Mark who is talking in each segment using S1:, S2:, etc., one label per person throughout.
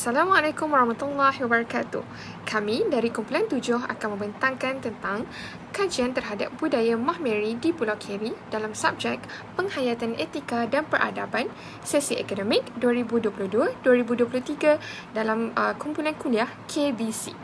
S1: Assalamualaikum warahmatullahi wabarakatuh. Kami dari Kumpulan 7 akan membentangkan tentang kajian terhadap budaya Mahmeri di Pulau Keri dalam subjek Penghayatan Etika dan Peradaban sesi akademik 2022-2023 dalam kumpulan kuliah KBC.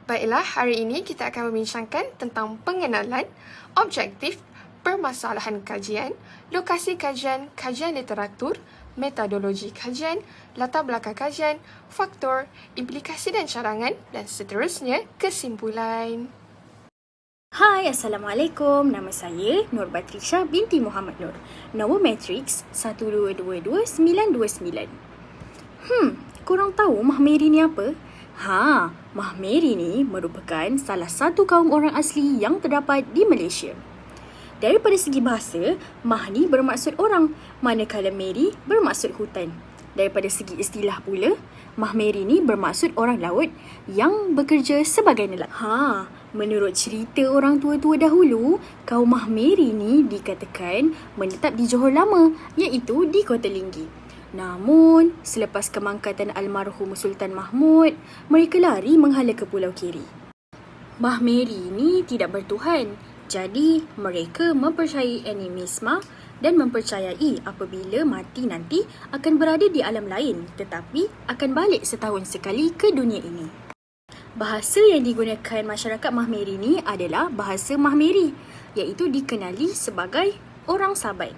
S1: Baiklah, hari ini kita akan membincangkan tentang pengenalan, objektif, permasalahan kajian, lokasi kajian, kajian literatur, metodologi kajian, latar belakang kajian, faktor, implikasi dan cadangan dan seterusnya kesimpulan.
S2: Hai, Assalamualaikum. Nama saya Nur Batrisha binti Muhammad Nur. Nombor matriks 1222929. Korang tahu Mahmeri ni apa? Mahmeri ni merupakan salah satu kaum orang asli yang terdapat di Malaysia. Daripada segi bahasa, Mah ni bermaksud orang, manakala Meri bermaksud hutan. Daripada segi istilah pula, Mahmeri ni bermaksud orang laut yang bekerja sebagai nelayan. Menurut cerita orang tua-tua dahulu, kaum Mahmeri ni dikatakan menetap di Johor Lama, iaitu di Kota Linggi. Namun, selepas kemangkatan almarhum Sultan Mahmud, mereka lari menghala ke Pulau Keri. Mahmeri ni tidak bertuhan, jadi mereka mempercayai animisme dan mempercayai apabila mati nanti akan berada di alam lain, tetapi akan balik setahun sekali ke dunia ini. Bahasa yang digunakan masyarakat Mahmeri ni adalah bahasa Mahmeri, iaitu dikenali sebagai orang Sabai,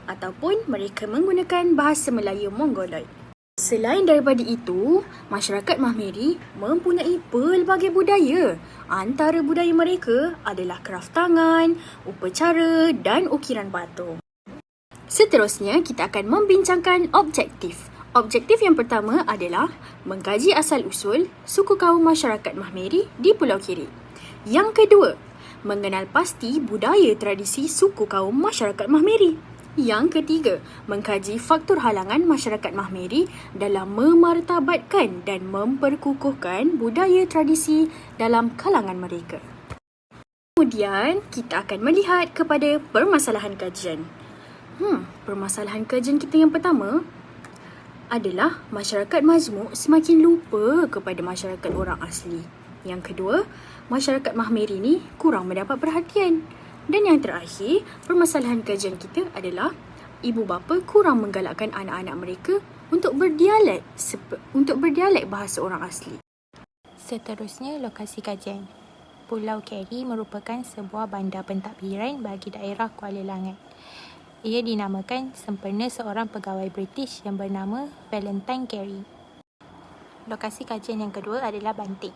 S2: ataupun mereka menggunakan bahasa Melayu Mongoloid. Selain daripada itu, masyarakat Mahmeri mempunyai pelbagai budaya. Antara budaya mereka adalah kraft tangan, upacara dan ukiran patung. Seterusnya, kita akan membincangkan objektif. Objektif yang pertama adalah mengkaji asal-usul suku kaum masyarakat Mahmeri di Pulau Keri. Yang kedua, mengenal pasti budaya tradisi suku kaum masyarakat Mahmeri. Yang ketiga, mengkaji faktor halangan masyarakat Mahmeri dalam memartabatkan dan memperkukuhkan budaya tradisi dalam kalangan mereka. Kemudian, kita akan melihat kepada permasalahan kajian. Permasalahan kajian kita yang pertama adalah masyarakat majmuk semakin lupa kepada masyarakat orang asli. Yang kedua, masyarakat Mahmeri ni kurang mendapat perhatian. Dan yang terakhir, permasalahan kajian kita adalah ibu bapa kurang menggalakkan anak-anak mereka untuk berdialek bahasa orang asli.
S3: Seterusnya, lokasi kajian. Pulau Keri merupakan sebuah bandar pentadbiran bagi daerah Kuala Langat. Ia dinamakan sempena seorang pegawai British yang bernama Valentine Carey. Lokasi kajian yang kedua adalah Banting.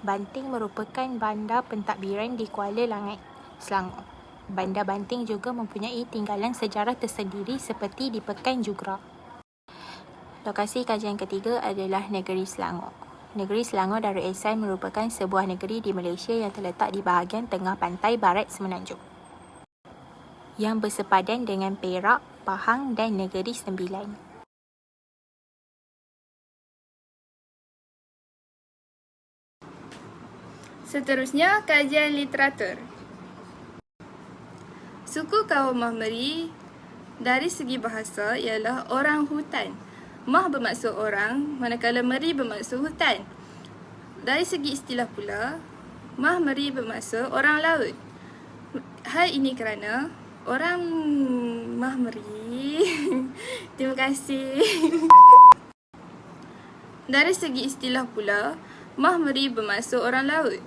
S3: Banting merupakan bandar pentadbiran di Kuala Langat, Selangor. Bandar Banting juga mempunyai tinggalan sejarah tersendiri seperti di Pekan Jugra. Lokasi kajian ketiga adalah Negeri Selangor. Negeri Selangor Darussalam merupakan sebuah negeri di Malaysia yang terletak di bahagian tengah pantai barat Semenanjung, yang bersepadan dengan Perak, Pahang dan Negeri Sembilan.
S4: Seterusnya, kajian literatur. Suku kaum Mahmeri dari segi bahasa ialah orang hutan. Mah bermaksud orang, manakala Meri bermaksud hutan. Dari segi istilah pula, Mahmeri bermaksud orang laut. Hal ini kerana orang Mahmeri terima kasih. Dari segi istilah pula, Mahmeri bermaksud orang laut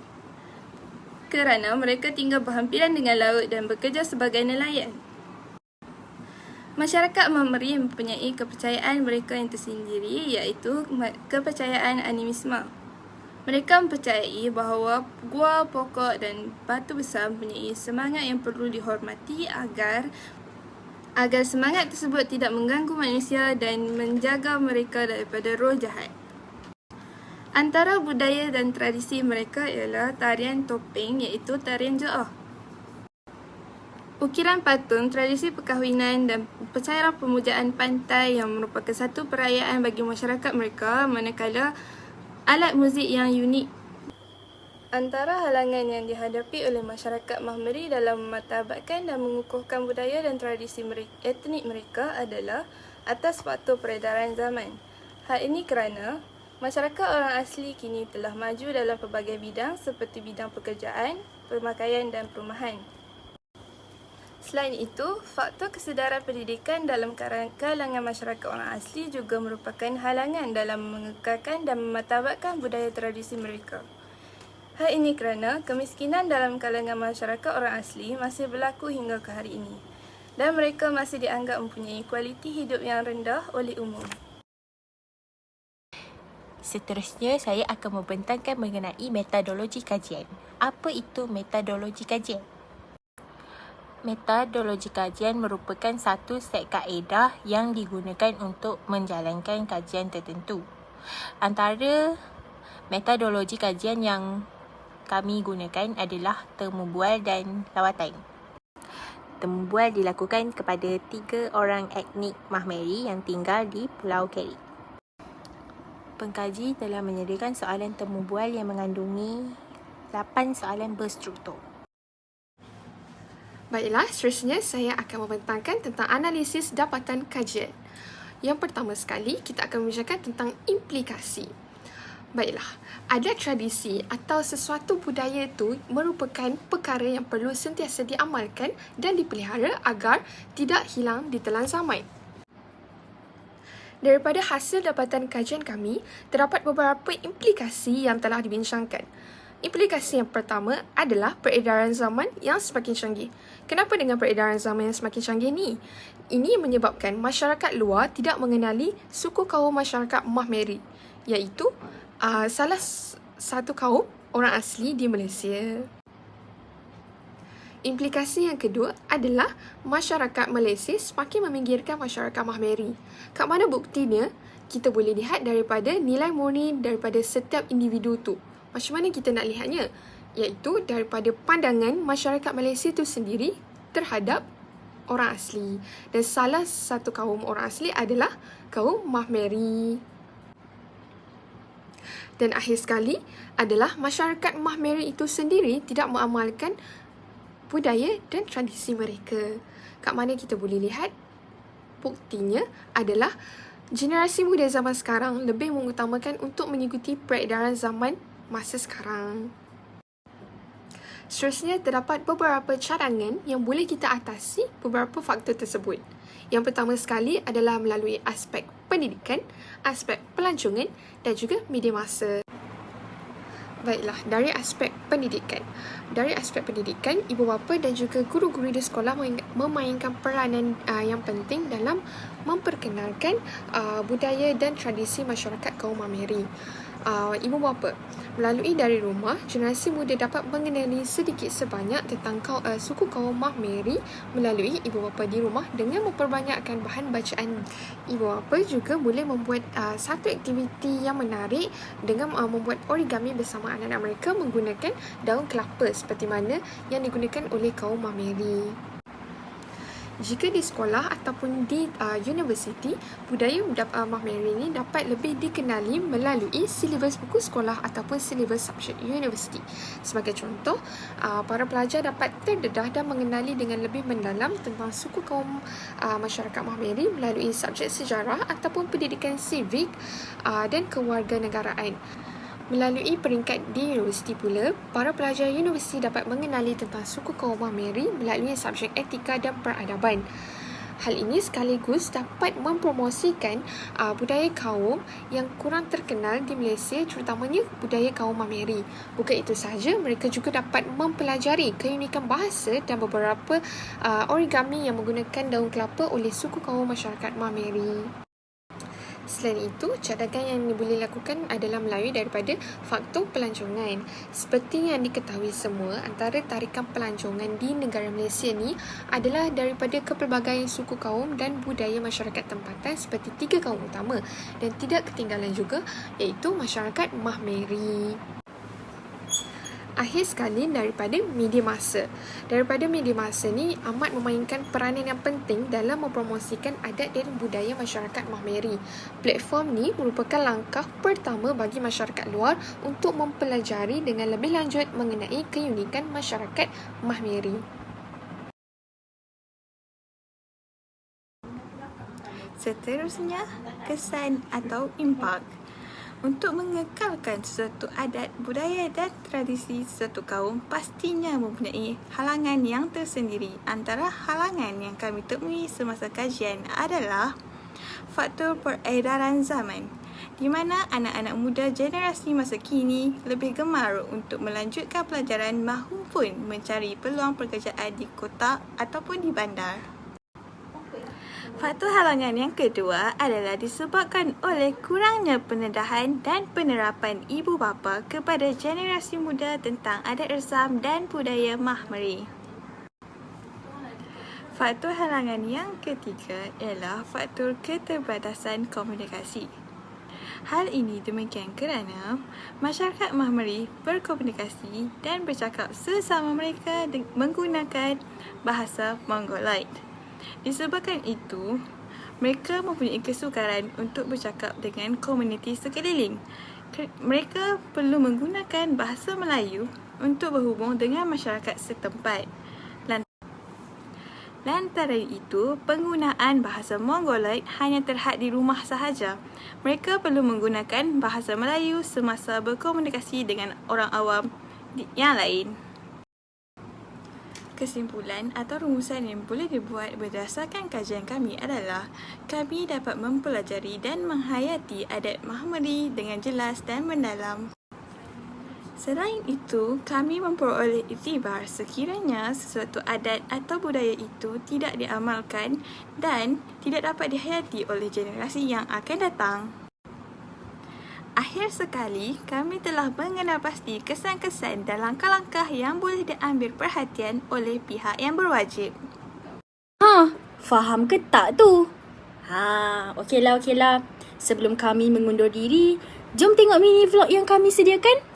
S4: kerana mereka tinggal berhampiran dengan laut dan bekerja sebagai nelayan. Masyarakat Mahmeri mempunyai kepercayaan mereka yang tersendiri, iaitu kepercayaan animisme. Mereka mempercayai bahawa gua, pokok dan batu besar mempunyai semangat yang perlu dihormati agar semangat tersebut tidak mengganggu manusia dan menjaga mereka daripada roh jahat. Antara budaya dan tradisi mereka ialah tarian topeng, iaitu tarian Jaah, ukiran patung, tradisi perkahwinan dan upacara pemujaan pantai yang merupakan satu perayaan bagi masyarakat mereka, manakala alat muzik yang unik. Antara halangan yang dihadapi oleh masyarakat Mahmeri dalam memartabatkan dan mengukuhkan budaya dan tradisi etnik mereka adalah atas faktor peredaran zaman. Hal ini kerana masyarakat orang asli kini telah maju dalam pelbagai bidang seperti bidang pekerjaan, pemakaian dan perumahan. Selain itu, faktor kesedaran pendidikan dalam kalangan masyarakat orang asli juga merupakan halangan dalam mengekalkan dan memartabatkan budaya tradisi mereka. Hal ini kerana kemiskinan dalam kalangan masyarakat orang asli masih berlaku hingga ke hari ini dan mereka masih dianggap mempunyai kualiti hidup yang rendah oleh umum.
S3: Seterusnya, saya akan membentangkan mengenai metodologi kajian. Apa itu metodologi kajian? Metodologi kajian merupakan satu set kaedah yang digunakan untuk menjalankan kajian tertentu. Antara metodologi kajian yang kami gunakan adalah temu bual dan lawatan. Temu bual dilakukan kepada 3 orang etnik Mahmeri yang tinggal di Pulau Keri. Pengkaji telah menyediakan soalan temu bual yang mengandungi 8 soalan berstruktur.
S1: Baiklah, seterusnya saya akan membentangkan tentang analisis dapatan kajian. Yang pertama sekali, kita akan membicarakan tentang implikasi. Baiklah, ada tradisi atau sesuatu budaya itu merupakan perkara yang perlu sentiasa diamalkan dan dipelihara agar tidak hilang di telan zaman. Daripada hasil dapatan kajian kami, terdapat beberapa implikasi yang telah dibincangkan. Implikasi yang pertama adalah peredaran zaman yang semakin canggih. Kenapa dengan peredaran zaman yang semakin canggih ni? Ini menyebabkan masyarakat luar tidak mengenali suku kaum masyarakat Mahmeri, iaitu salah satu kaum orang asli di Malaysia. Implikasi yang kedua adalah masyarakat Malaysia semakin meminggirkan masyarakat Mahmeri. Kat mana buktinya? Kita boleh lihat daripada nilai murni daripada setiap individu tu. Macam mana kita nak lihatnya? Iaitu daripada pandangan masyarakat Malaysia itu sendiri terhadap orang asli. Dan salah satu kaum orang asli adalah kaum Mahmeri. Dan akhir sekali adalah masyarakat Mahmeri itu sendiri tidak mengamalkan budaya dan tradisi mereka. Kat mana kita boleh lihat buktinya adalah generasi muda zaman sekarang lebih mengutamakan untuk mengikuti peredaran zaman masa sekarang. Seterusnya, terdapat beberapa cadangan yang boleh kita atasi beberapa faktor tersebut. Yang pertama sekali adalah melalui aspek pendidikan, aspek pelancongan dan juga media massa. Baiklah, dari aspek pendidikan. Dari aspek pendidikan, ibu bapa dan juga guru-guru di sekolah memainkan peranan yang penting dalam memperkenalkan budaya dan tradisi masyarakat kaum Mahmeri. Ibu bapa, melalui dari rumah, generasi muda dapat mengenali sedikit sebanyak tentang suku kaum Mahmeri melalui ibu bapa di rumah dengan memperbanyakkan bahan bacaan. Ibu bapa juga boleh membuat satu aktiviti yang menarik dengan membuat origami bersama anak-anak mereka menggunakan daun kelapa seperti mana yang digunakan oleh kaum Mahmeri. Jika di sekolah ataupun di universiti, budaya Mahmeri ini dapat lebih dikenali melalui silibus buku sekolah ataupun silibus subjek universiti. Sebagai contoh, para pelajar dapat terdedah dan mengenali dengan lebih mendalam tentang suku kaum masyarakat Mahmeri melalui subjek sejarah ataupun pendidikan sivik dan kewarganegaraan. Melalui peringkat di universiti pula, para pelajar universiti dapat mengenali tentang suku kaum Mahmeri melalui subjek etika dan peradaban. Hal ini sekaligus dapat mempromosikan budaya kaum yang kurang terkenal di Malaysia, terutamanya budaya kaum Mahmeri. Bukan itu sahaja, mereka juga dapat mempelajari keunikan bahasa dan beberapa origami yang menggunakan daun kelapa oleh suku kaum masyarakat Mahmeri. Selain itu, cadangan yang boleh lakukan adalah melalui daripada faktor pelancongan. Seperti yang diketahui semua, antara tarikan pelancongan di negara Malaysia ni adalah daripada kepelbagaian suku kaum dan budaya masyarakat tempatan seperti 3 kaum utama dan tidak ketinggalan juga iaitu masyarakat Mahmeri. Akhir sekali, daripada media massa. Daripada media massa ni amat memainkan peranan yang penting dalam mempromosikan adat dan budaya masyarakat Mahmeri. Platform ni merupakan langkah pertama bagi masyarakat luar untuk mempelajari dengan lebih lanjut mengenai keunikan masyarakat Mahmeri.
S4: Seterusnya, kesan atau impak. Untuk mengekalkan sesuatu adat, budaya dan tradisi sesuatu kaum pastinya mempunyai halangan yang tersendiri. Antara halangan yang kami temui semasa kajian adalah faktor peredaran zaman, di mana anak-anak muda generasi masa kini lebih gemar untuk melanjutkan pelajaran mahupun mencari peluang pekerjaan di kota ataupun di bandar. Faktor halangan yang kedua adalah disebabkan oleh kurangnya pendedahan dan penerapan ibu bapa kepada generasi muda tentang adat resam dan budaya Mahmeri. Faktor halangan yang ketiga ialah faktor keterbatasan komunikasi. Hal ini demikian kerana masyarakat Mahmeri berkomunikasi dan bercakap sesama mereka menggunakan bahasa Mongoloid. Disebabkan itu, mereka mempunyai kesukaran untuk bercakap dengan komuniti sekeliling. Mereka perlu menggunakan bahasa Melayu untuk berhubung dengan masyarakat setempat. Lantaran itu, penggunaan bahasa Mongoloid hanya terhad di rumah sahaja. Mereka perlu menggunakan bahasa Melayu semasa berkomunikasi dengan orang awam yang lain. Kesimpulan atau rumusan yang boleh dibuat berdasarkan kajian kami adalah kami dapat mempelajari dan menghayati adat Mahmeri dengan jelas dan mendalam. Selain itu, kami memperoleh iktibar sekiranya sesuatu adat atau budaya itu tidak diamalkan dan tidak dapat dihayati oleh generasi yang akan datang. Akhir sekali, kami telah mengenal pasti kesan-kesan dan langkah-langkah yang boleh diambil perhatian oleh pihak yang berwajib.
S2: Faham ke tak tu? Okeylah. Sebelum kami mengundur diri, jom tengok mini vlog yang kami sediakan.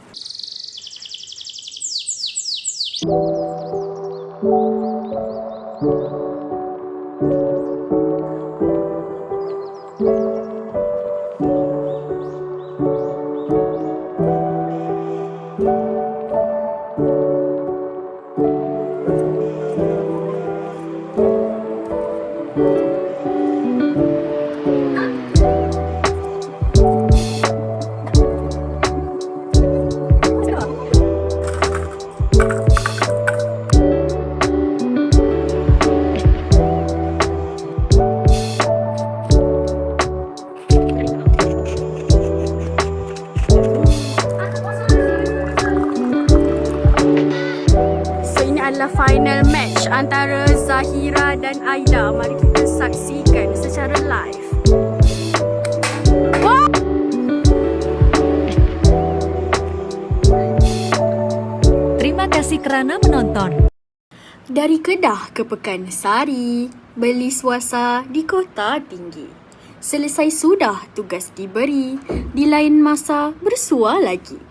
S2: Adalah final match antara Zahira dan Aida. Mari kita saksikan secara live.
S5: Terima kasih kerana menonton.
S2: Dari Kedah ke Pekansari, beli suasa di Kota Tinggi. Selesai sudah tugas diberi, di lain masa bersua lagi.